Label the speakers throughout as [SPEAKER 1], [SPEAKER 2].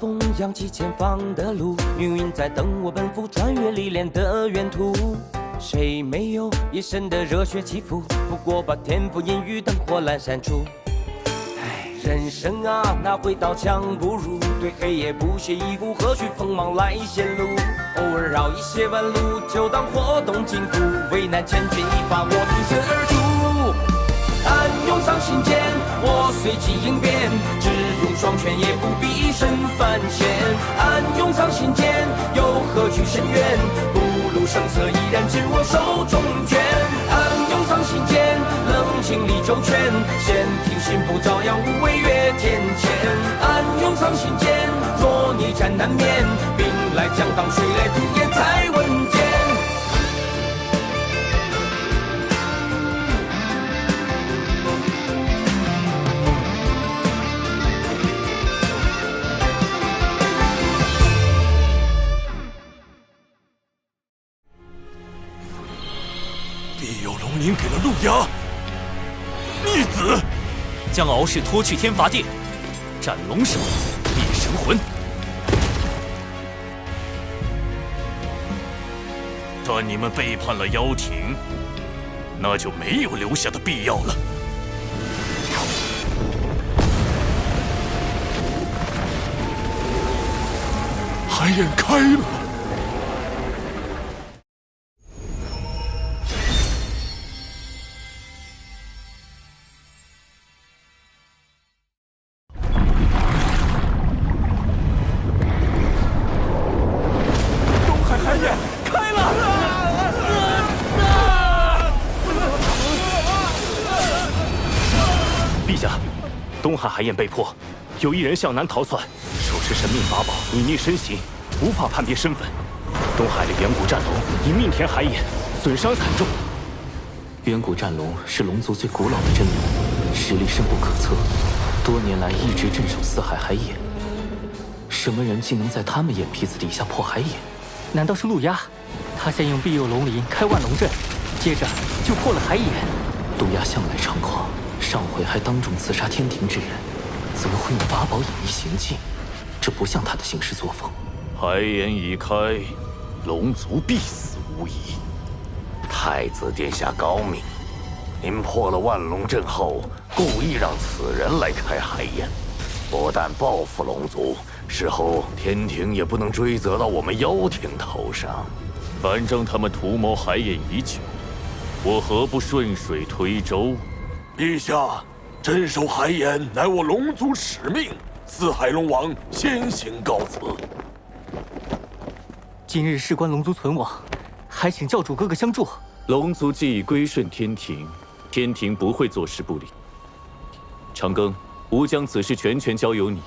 [SPEAKER 1] 风扬起前方的路，命运在等我奔赴穿越历练的远途。谁没有一身的热血起伏？不过把天赋阴雨灯火阑珊处。人生啊，哪会刀枪不入？对黑夜不屑一顾，何须锋芒来显露？偶尔绕一些弯路，就当活动筋骨。为难千钧一发，我挺身而出。暗涌上心间，我随机应变，只用双拳也不必身犯险。暗涌上心间，又何惧深渊？不露声色，依然紧握手中拳。暗涌上心间，冷静理周全，闲庭信步，朝阳无畏越天堑。暗涌上心间，若逆战难免，兵来将挡，水来土掩才稳健。
[SPEAKER 2] 必有龙鳞给了陆压，逆子，
[SPEAKER 3] 将敖氏拖去天罚殿，斩龙首，灭神魂。
[SPEAKER 2] 但你们背叛了妖庭，那就没有留下的必要了。海眼开了。
[SPEAKER 3] 东海海眼被破，有一人向南逃窜，手持神秘法宝，隐匿身形，无法判别身份。东海的远古战龙已命填海眼，损伤惨重。远古战龙是龙族最古老的真龙，实力深不可测，多年来一直镇守四海海眼。什么人竟能在他们眼皮子底下破海眼？
[SPEAKER 4] 难道是陆压？他先用庇佑龙鳞开万龙阵，接着就破了海眼。
[SPEAKER 3] 陆压向来猖狂。上回还当众刺杀天庭之人，怎么会用法宝隐匿行迹？这不像他的行事作风。
[SPEAKER 2] 海眼已开，龙族必死无疑。
[SPEAKER 5] 太子殿下高明，您破了万龙阵后，故意让此人来开海眼，不但报复龙族，事后天庭也不能追责到我们妖庭头上。
[SPEAKER 2] 反正他们图谋海眼已久，我何不顺水推舟？
[SPEAKER 6] 陛下，镇守海眼乃我龙族使命，四海龙王先行告辞。
[SPEAKER 4] 今日事关龙族存亡，还请教主哥哥相助。
[SPEAKER 3] 龙族既已归顺天庭，天庭不会坐视不理。长庚，吾将此事全权交由你，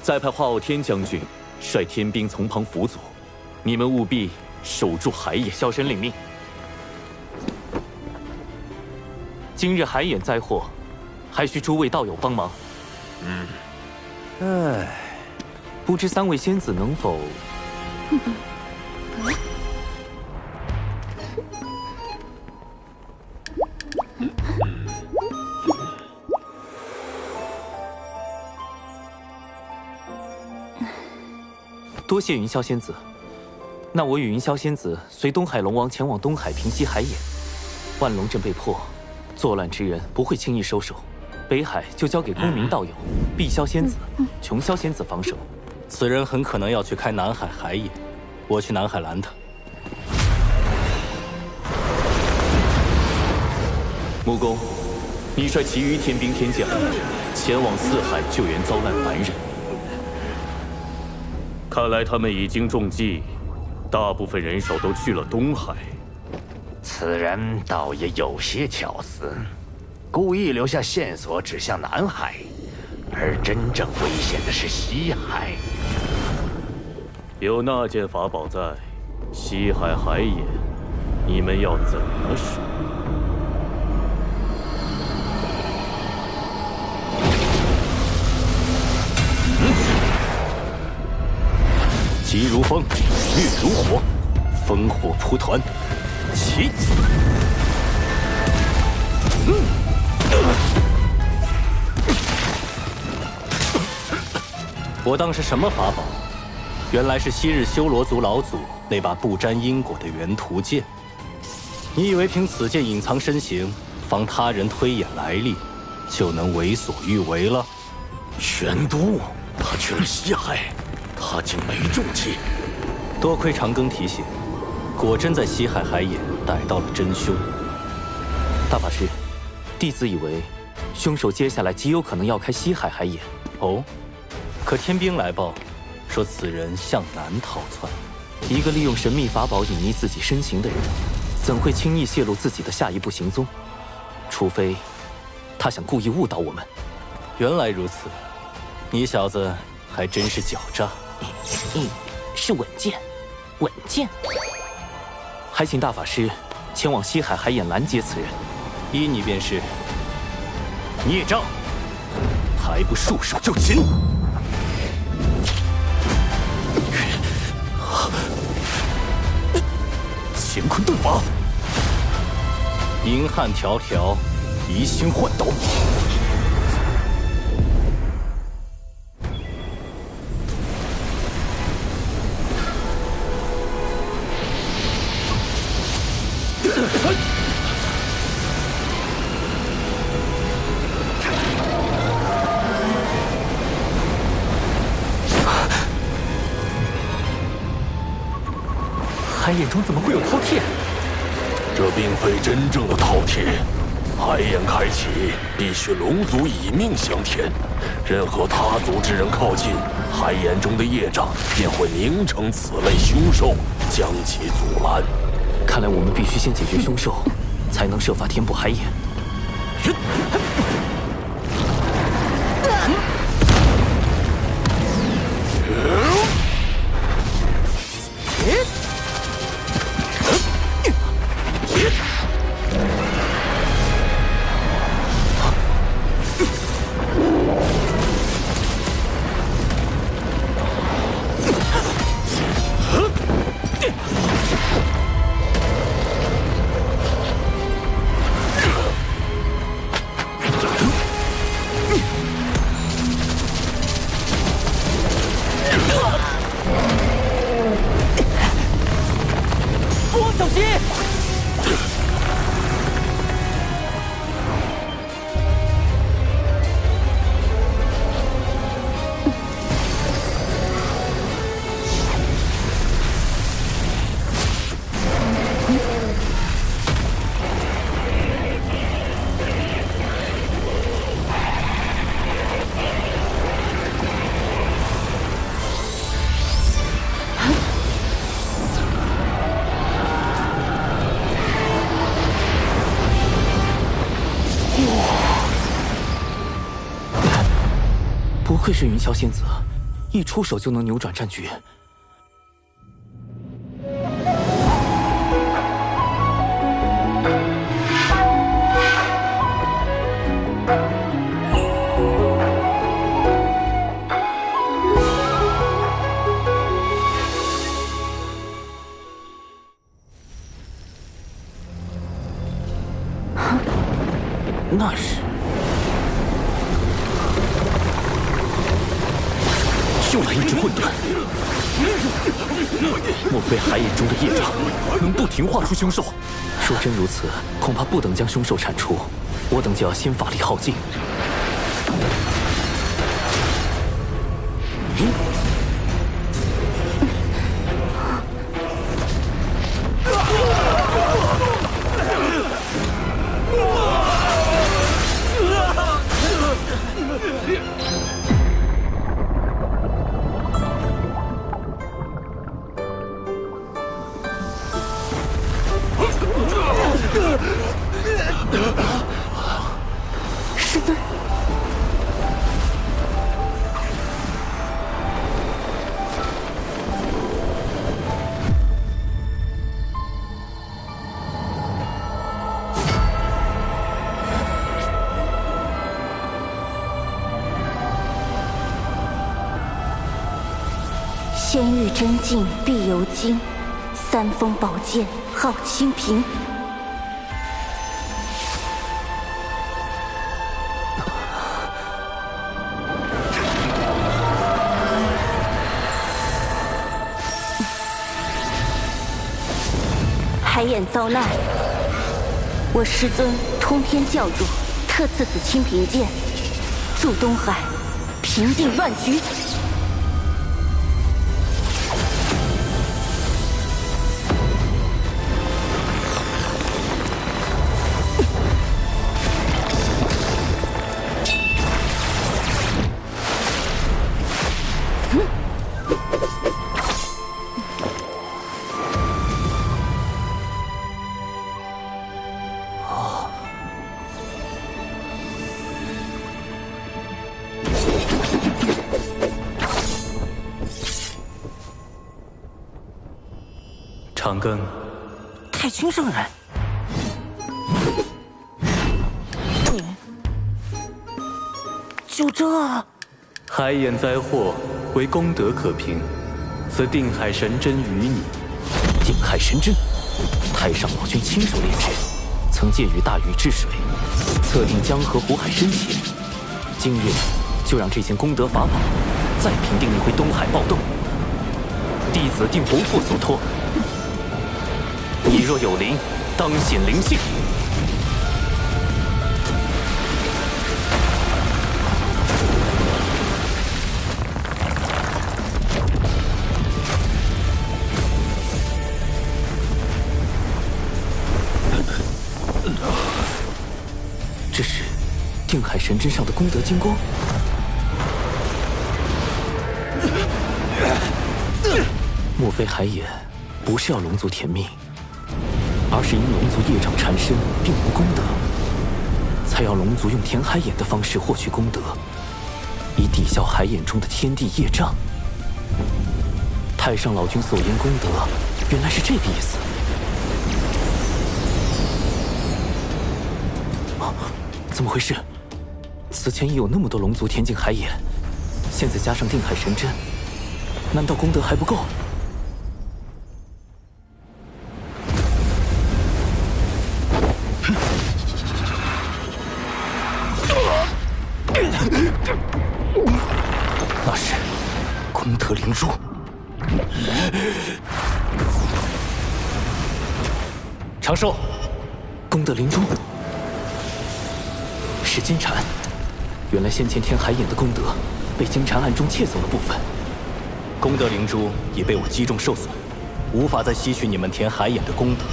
[SPEAKER 3] 再派华傲天将军率天兵从旁辅佐，你们务必守住海眼。小神领命。今日海眼灾祸，还需诸位道友帮忙。不知三位仙子能否？多谢云霄仙子。那我与云霄仙子随东海龙王前往东海平息海眼。万龙阵被破。作乱之人不会轻易收手，北海就交给公明道友、碧霄仙子、琼霄仙子防守。
[SPEAKER 7] 此人很可能要去开南海海眼，我去南海拦他。
[SPEAKER 3] 木公，你率其余天兵天将前往四海救援遭难凡人。
[SPEAKER 2] 看来他们已经中计，大部分人手都去了东海。
[SPEAKER 5] 此人倒也有些巧思，故意留下线索指向南海，而真正危险的是西海。
[SPEAKER 2] 有那件法宝在，西海海眼，你们要怎么守？
[SPEAKER 3] 急如风，烈如火，烽火蒲团。起！
[SPEAKER 7] 我当是什么法宝？原来是昔日修罗族老祖那把不沾因果的元图剑。你以为凭此剑隐藏身形，防他人推演来历，就能为所欲为了？
[SPEAKER 5] 玄都，他去了西海，他竟没中计。
[SPEAKER 7] 多亏长庚提醒，果真在西海海眼逮到了真凶。
[SPEAKER 3] 大法师，弟子以为凶手接下来极有可能要开西海海眼。
[SPEAKER 7] 哦，可天兵来报，说此人向南逃窜。
[SPEAKER 3] 一个利用神秘法宝隐匿自己身形的人，怎会轻易泄露自己的下一步行踪？除非他想故意误导我们。
[SPEAKER 7] 原来如此，你小子还真是狡诈。
[SPEAKER 3] 是稳健，稳健。还请大法师前往西海海眼拦截此人。
[SPEAKER 7] 依你便是。
[SPEAKER 3] 孽障，还不束手就擒！乾坤遁法，
[SPEAKER 7] 银汉迢迢，
[SPEAKER 3] 移星换斗。
[SPEAKER 4] 海眼中怎么会有饕餮？
[SPEAKER 6] 这并非真正的饕餮。海眼开启，必须龙族以命相填。任何他族之人靠近，海眼中的业障便会凝成此类凶兽，将其阻拦。
[SPEAKER 3] 看来我们必须先解决凶兽，才能设法填补海眼。不愧是云霄仙子，一出手就能扭转战局。那是又来一只混沌，莫非海眼中的业障能不停化出凶兽？若真如此，恐怕不等将凶兽铲除，我等就要先法力耗尽。师尊，
[SPEAKER 8] 仙域真境必由精，三峰宝剑号清平。海眼遭难，我师尊通天教主特赐此清平剑，助东海平定乱局。
[SPEAKER 7] 长庚，
[SPEAKER 4] 太清圣人，就这？
[SPEAKER 7] 海眼灾祸为功德可平，此定海神针于你。
[SPEAKER 3] 定海神针，太上老君亲手炼制，曾借于大禹治水，测定江河湖海深浅。今日就让这件功德法宝再平定一回东海暴动，弟子定不负所托。你若有灵，当显灵性。这是定海神针上的功德金光。莫非海眼不是要龙族填命，而是因龙族业障缠身，并无功德，才要龙族用填海眼的方式获取功德，以抵消海眼中的天地业障。太上老君所言功德，原来是这个意思。怎么回事？此前已有那么多龙族填进海眼，现在加上定海神针，难道功德还不够？那是功德灵珠。长寿，功德灵珠是金蝉。原来先前填海眼的功德被金蝉暗中窃走了部分。
[SPEAKER 7] 功德灵珠已被我击中受损，无法再吸取你们填海眼的功德。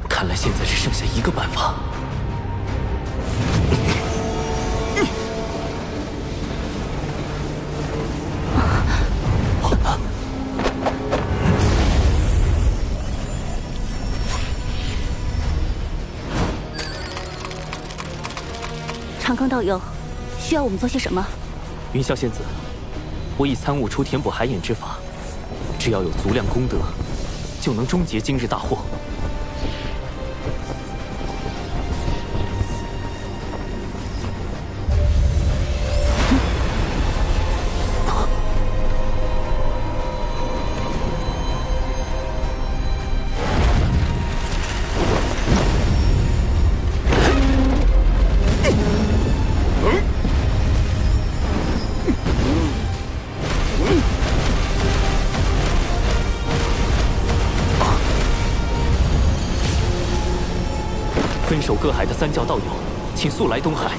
[SPEAKER 3] 看来现在只剩下一个办法。
[SPEAKER 8] 长庚道友，需要我们做些什么？
[SPEAKER 3] 云霄仙子，我已参悟出填补海眼之法，只要有足量功德，就能终结今日大祸。分守各海的三教道友，请速来东海，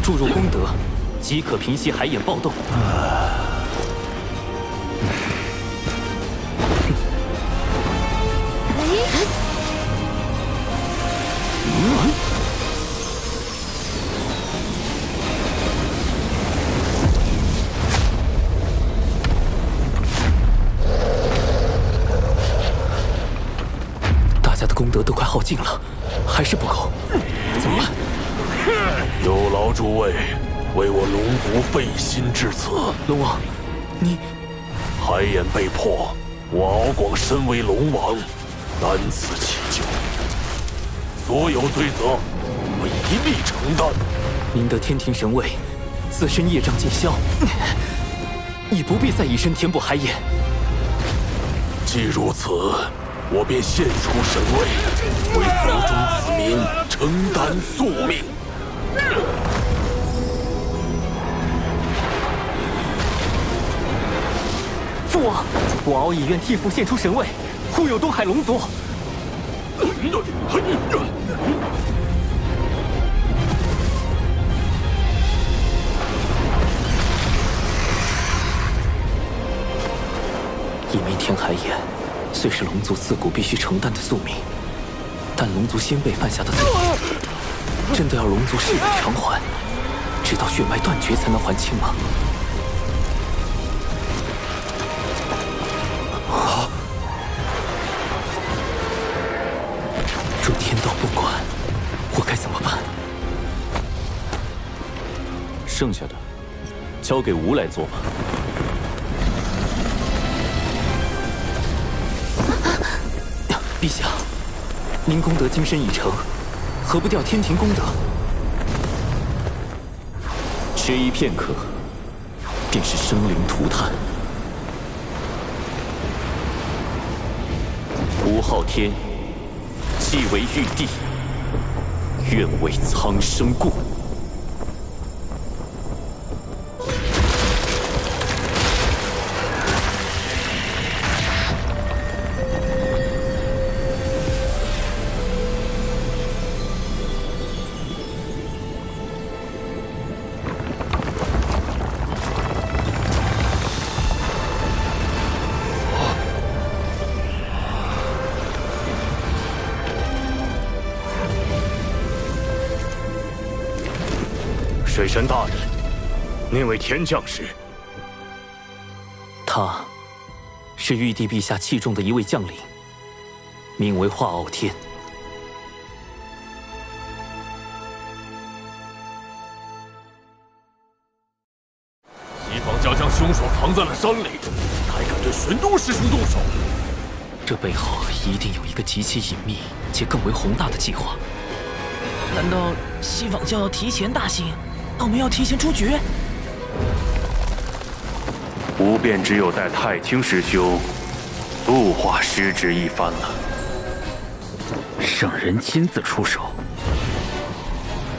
[SPEAKER 3] 注入功德，即可平息海眼暴动。大家的功德都快耗尽了，还是不够，怎么办？
[SPEAKER 6] 有劳诸位为我龙族费心至此。
[SPEAKER 3] 龙王，你
[SPEAKER 6] 海眼被破，我敖广身为龙王，难辞其咎，所有罪责我一力承担。
[SPEAKER 3] 您得天庭神位，自身业障尽消，已不必再以身填补海眼。
[SPEAKER 6] 既如此，我便献出神位，为族中子民承担宿命。
[SPEAKER 4] 父王，我敖乙愿替父献出神位，护佑东海龙族。一命天海眼，虽是龙族自古必须承担的宿命，但龙族先辈犯下的罪，真的要龙族世代偿还，直到血脉断绝才能还清吗？若天道不管，我该怎么办？
[SPEAKER 3] 剩下的交给吾来做吧。
[SPEAKER 4] 陛下，您功德今生已成，何不调天庭功德？
[SPEAKER 3] 迟疑片刻，便是生灵涂炭。吴昊天既为玉帝，愿为苍生故。
[SPEAKER 2] 水神大人，那位天将是？
[SPEAKER 4] 他，是玉帝陛下器重的一位将领，名为华傲天。
[SPEAKER 6] 西方家将凶手藏在了山里，还敢对玄都师兄动手？
[SPEAKER 4] 这背后一定有一个极其隐秘且更为宏大的计划。
[SPEAKER 9] 难道西方教要提前大兴？我们要提前出局？
[SPEAKER 10] 吾便只有待太清师兄度化师之一番了。
[SPEAKER 11] 圣人亲自出手，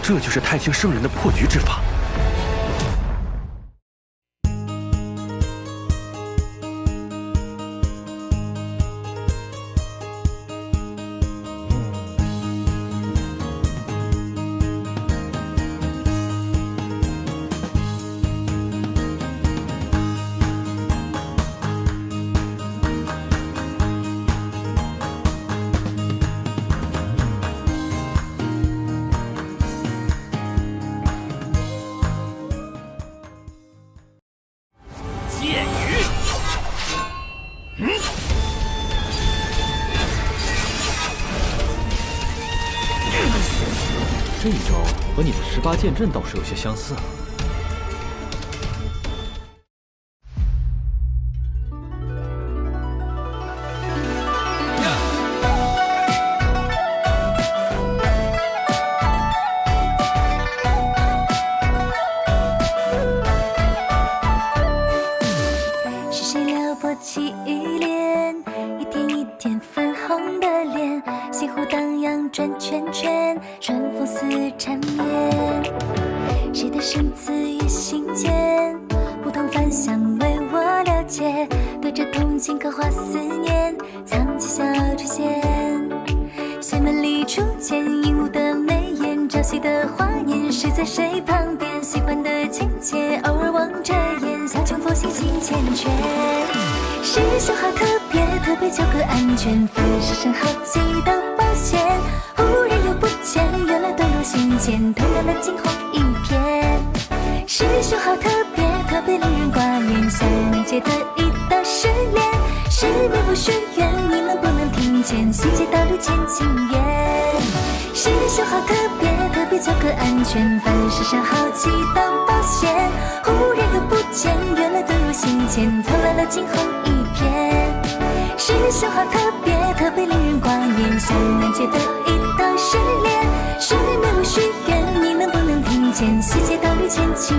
[SPEAKER 11] 这就是太清圣人的破局之法。
[SPEAKER 12] 这一招和你的18剑阵倒是有些相似啊。
[SPEAKER 13] 是谁撩拨起依恋？一天一天粉红的脸，西湖荡漾转圈圈，春风似缠绵。谁的生字于心间？不同凡响为我了解，对着铜镜刻画思念，藏起笑出现。玄门里初见鹦鹉的眉眼，朝夕的华年，谁在谁旁边？喜欢的情节，偶尔望着眼，小穷佛系心缱绻。师兄好特别，特别求个安全，粉饰上好奇的冒险。忽然又不见，原来遁入心间，透亮了惊鸿一瞥。师兄好特别，特别令人挂念，像难解的一道失恋。是命不许愿，你能不能听见？细节道路见情缘。师兄好特别，特别求个安全，凡事上好奇当保险。忽然又不见，原来遁入心间，偷来了惊鸿一瞥。师兄好特别，特别令人挂念，像难解的一道失恋。是命不许愿，你能不能听见？细节道路见情